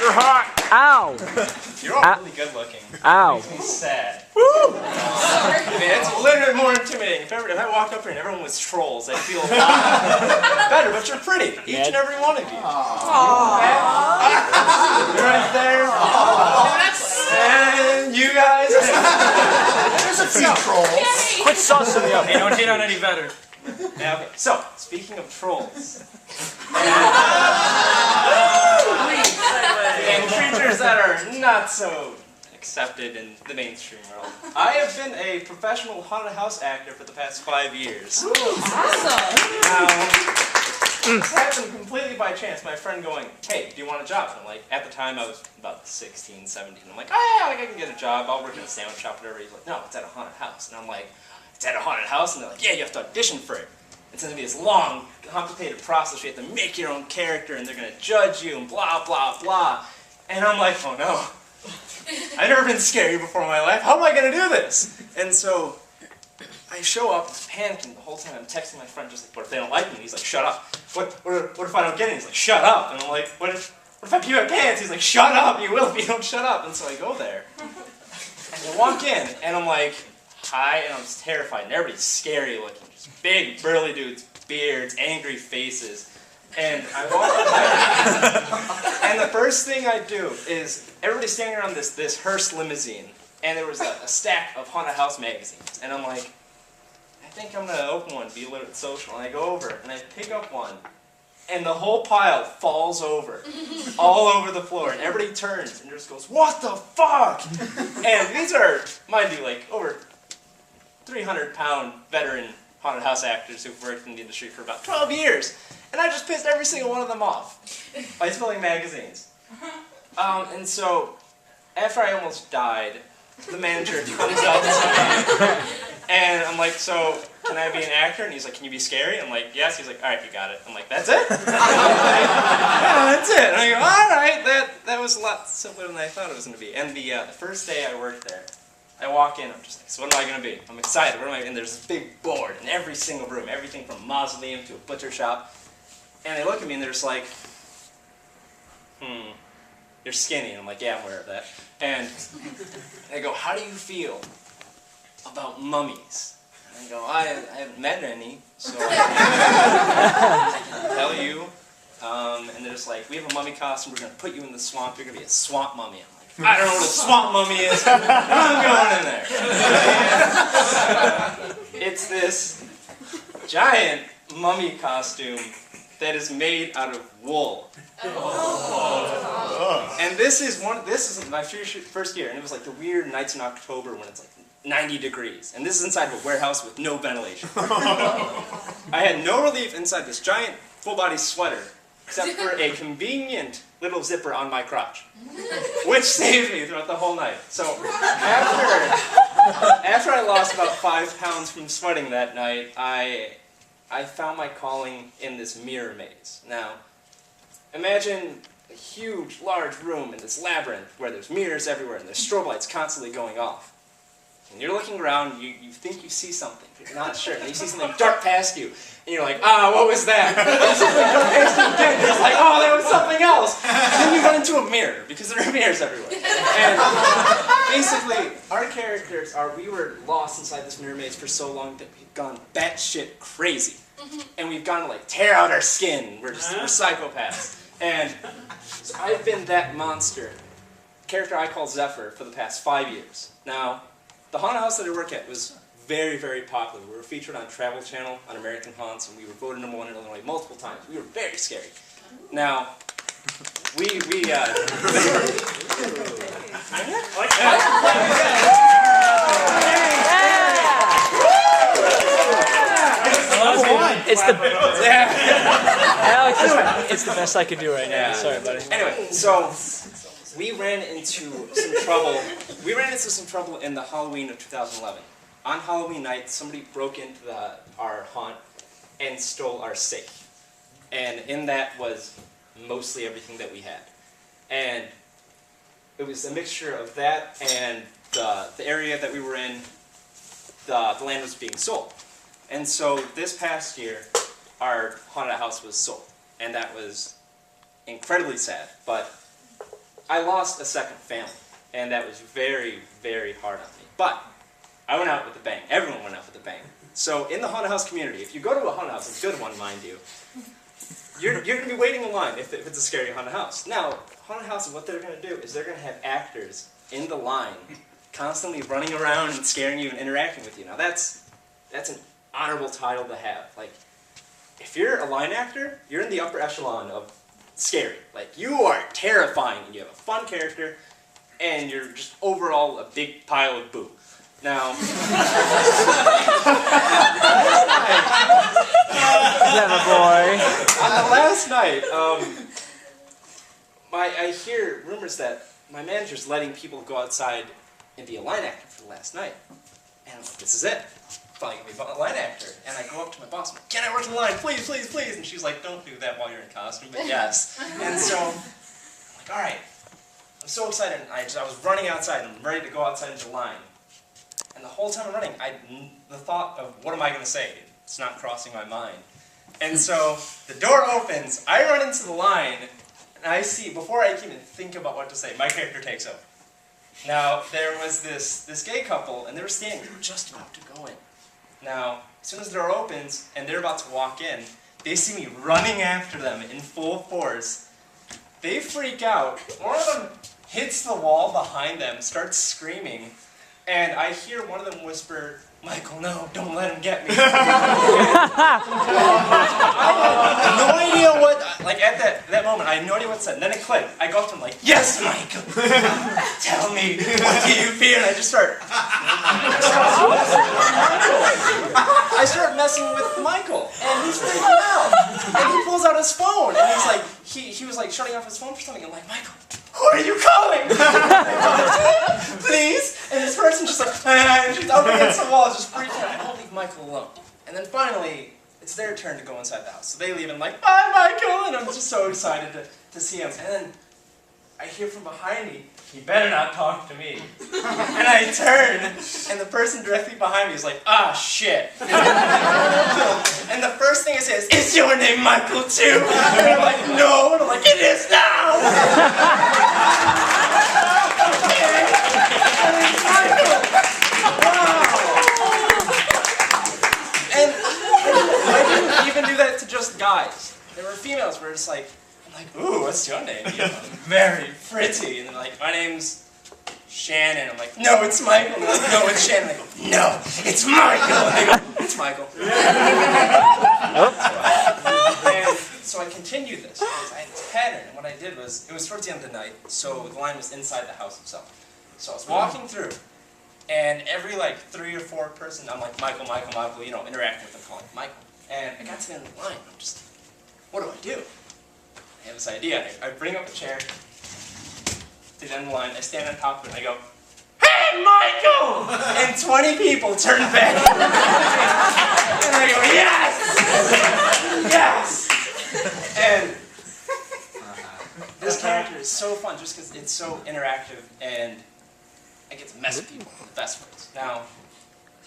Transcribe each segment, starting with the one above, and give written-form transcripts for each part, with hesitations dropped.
You're hot. Ow. You're all really good looking. Ow. It makes me sad. I mean, it's a little bit more intimidating. If I walk up here and everyone was trolls, I'd feel a lot better, but you're pretty. Each and every one of you. You're right there. And you guys. There's a few trolls. Quit saucing me up. Hey, don't hit on any better. Yeah, okay. So, speaking of trolls. And creatures that are not so accepted in the mainstream world. I have been a professional haunted house actor for the past 5 years. Ooh, awesome! Now, this happened completely by chance. My friend going, hey, do you want a job? And I'm like, at the time I was about 16, 17. I'm like, oh yeah, I can get a job. I'll work in a sandwich shop, whatever. He's like, no, it's at a haunted house. And I'm like, it's at a haunted house? And they're like, yeah, you have to audition for it. It's going to be this long, complicated process where you have to make your own character and they're going to judge you and blah, blah, blah. And I'm like, oh no. I've never been scary before in my life. How am I going to do this? And so I show up, panicking the whole time. I'm texting my friend just like, what if they don't like me? He's like, shut up. What if I don't get it? He's like, shut up. And I'm like, what if I pee my pants? He's like, shut up. You will if you don't shut up. And so I go there. And I walk in and I'm like, hi. And I'm terrified. And everybody's scary looking. Just big, burly dudes, beards, angry faces. And I walk in there, and the first thing I do is, everybody's standing around this hearse limousine, and there was a stack of haunted house magazines, and I'm like, I think I'm going to open one, be a little bit social, and I go over, and I pick up one, and the whole pile falls over, all over the floor, and everybody turns, and just goes, what the fuck? And these are, mind you, like, over 300-pound veteran haunted house actors who've worked in the industry for about 12 years. And I just pissed every single one of them off by spilling magazines. And so, after I almost died, the manager comes up to me, and I'm like, so, can I be an actor? And he's like, can you be scary? I'm like, yes. He's like, all right, you got it. I'm like, that's it? I'm like, yeah, that's it. And I go, all right, that was a lot simpler than I thought it was going to be. And the first day I worked there, I walk in, I'm just like, so what am I going to be? I'm excited, what am I? And there's this big board in every single room, everything from a mausoleum to a butcher shop. And they look at me and they're just like, you're skinny. And I'm like, yeah, I'm aware of that. And they go, how do you feel about mummies? And I go, I haven't met any, so I can't tell you. And they're just like, we have a mummy costume, we're going to put you in the swamp, you're going to be a swamp mummy. I'm like, I don't know what a swamp mummy is, but I'm going in there. It's this giant mummy costume that is made out of wool. Oh. And this is my first year, and it was like the weird nights in October when it's like 90 degrees. And this is inside of a warehouse with no ventilation. I had no relief inside this giant full-body sweater, except for a convenient little zipper on my crotch, which saved me throughout the whole night. So after I lost about 5 pounds from sweating that night, I found my calling in this mirror maze. Now, imagine a huge, large room in this labyrinth where there's mirrors everywhere and there's strobe lights constantly going off. And you're looking around, you think you see something, but you're not sure. And you see something dart past you, and you're like, what was that? And you see something dart past you again, and it's like, oh, that was something else. And then you run into a mirror, because there are mirrors everywhere. And basically, our characters we were lost inside this mirror maze for so long that we've gone batshit crazy. And we've gone to like tear out our skin. We're psychopaths. And so I've been that monster, character I call Zephyr, for the past 5 years. Now, the haunted house that I work at was very, very popular. We were featured on Travel Channel, on American Haunts, and we were voted #1 in Illinois multiple times. We were very scary. Now, It's the best I could do right now. Yeah. Sorry, buddy. Anyway, so we ran into some trouble. We ran into some trouble in the Halloween of 2011. On Halloween night, somebody broke into our haunt and stole our safe. And in that was mostly everything that we had. And it was a mixture of that and the area that we were in, the land was being sold. And so this past year, our haunted house was sold. And that was incredibly sad. But I lost a second family, and that was very, very hard on me. But I went out with a bang. Everyone went out with a bang. So in the haunted house community, if you go to a haunted house, a good one, mind you, you're going to be waiting in line if it's a scary haunted house. Now, haunted houses, what they're going to do is they're going to have actors in the line constantly running around and scaring you and interacting with you. Now, that's an honorable title to have. Like, if you're a line actor, you're in the upper echelon of scary. Like, you are terrifying, and you have a fun character, and you're just overall a big pile of boo. Now, Clever boy. on the last night, I hear rumors that my manager's letting people go outside and be a line actor for the last night. And I'm like, this is it. Probably going to be a line actor. And I go up to my boss, I'm like, can I work in the line? Please, please, please. And she's like, don't do that while you're in costume, but yes. And so, I'm like, all right. I'm so excited. I was running outside and I'm ready to go outside into the line. And the whole time I'm running, the thought of what am I going to say, it's not crossing my mind. And so the door opens, I run into the line, and I see, before I can even think about what to say, my character takes over. Now, there was this gay couple, and they were just about to go in. Now, as soon as the door opens, and they're about to walk in, they see me running after them in full force. They freak out. One of them hits the wall behind them, starts screaming, and I hear one of them whisper, Michael, no, don't let him get me. I had no idea what, like at that moment, I had no idea what to say. And then it clicked. I go up to him like, yes, Michael, tell me, what do you fear? And I just start, I start messing with Michael, and he's freaking out. And he pulls out his phone, and he's like, he was like shutting off his phone for something. I'm like, Michael, who are you calling? Please? And this person just like, and she's up against the wall, just freaking out. I don't leave Michael alone. And then finally, it's their turn to go inside the house. So they leave and I'm like, bye, Michael! And I'm just so excited to see him. And then I hear from behind me, he better not talk to me. And I turn, and the person directly behind me is like, ah, shit. And the first thing I say is your name Michael too? And I'm like, no. And I'm like, it is now! And it's Michael! Wow! And I didn't even do that to just guys. There were females where it's like, I'm like, ooh, what's your name? You're very pretty. And they're like, my name's Shannon. I'm like, no, it's Michael. And they're like, no, it's Shannon. I go, no, it's Michael. And they go, it's Michael. And so I continued this because I had this pattern. And what I did was, it was towards the end of the night, so the line was inside the house itself. So I was walking through, and every like 3 or 4 person, I'm like, Michael, Michael, Michael, you know, interacting with them, calling Michael. And I got to the end of the line, I'm just, what do I do? I have this idea. I bring up a chair to the end of the line, I stand on top of it, and I go, hey, Michael! And 20 people turn back. And I go, yes! Yes! And this character is so fun just because it's so interactive and I get to mess with people in the best ways. Now,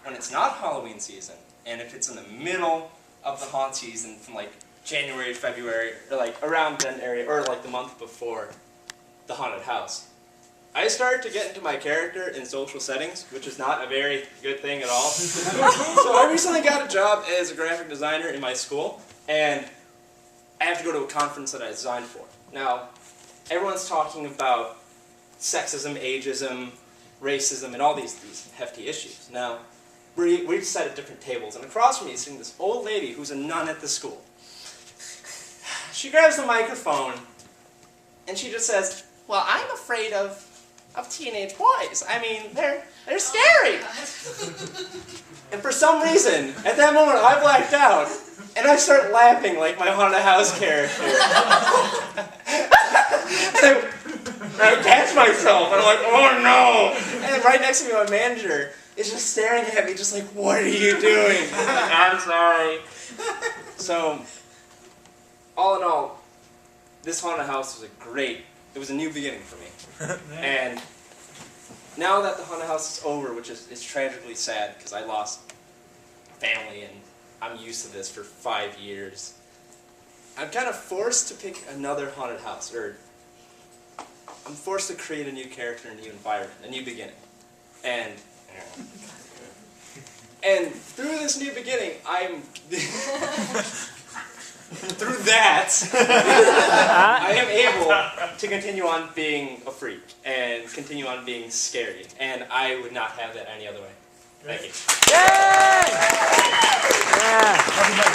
when it's not Halloween season, and if it's in the middle of the haunt season from like January, February, or like around that area, or like the month before the haunted house, I start to get into my character in social settings, which is not a very good thing at all. So I recently got a job as a graphic designer in my school, and I have to go to a conference that I designed for. Now, everyone's talking about sexism, ageism, racism, and all these hefty issues. Now, we sat at different tables, and across from me is sitting this old lady who's a nun at the school. She grabs the microphone, and she just says, well, I'm afraid of teenage boys. I mean, they're scary. And for some reason, at that moment, I blacked out, and I start laughing like my haunted house character. And I catch myself, and I'm like, oh no! And right next to me, my manager is just staring at me, just like, what are you doing? I'm sorry. So, all in all, this haunted house was it was a new beginning for me. And now that the haunted house is over, which is tragically sad, because I lost family, and I'm used to this for 5 years, I'm kind of forced to pick another haunted house, or I'm forced to create a new character, a new environment, a new beginning. And through this new beginning, through that, I am able to continue on being a freak and continue on being scary. And I would not have that any other way. Thank you. Yay! Yeah.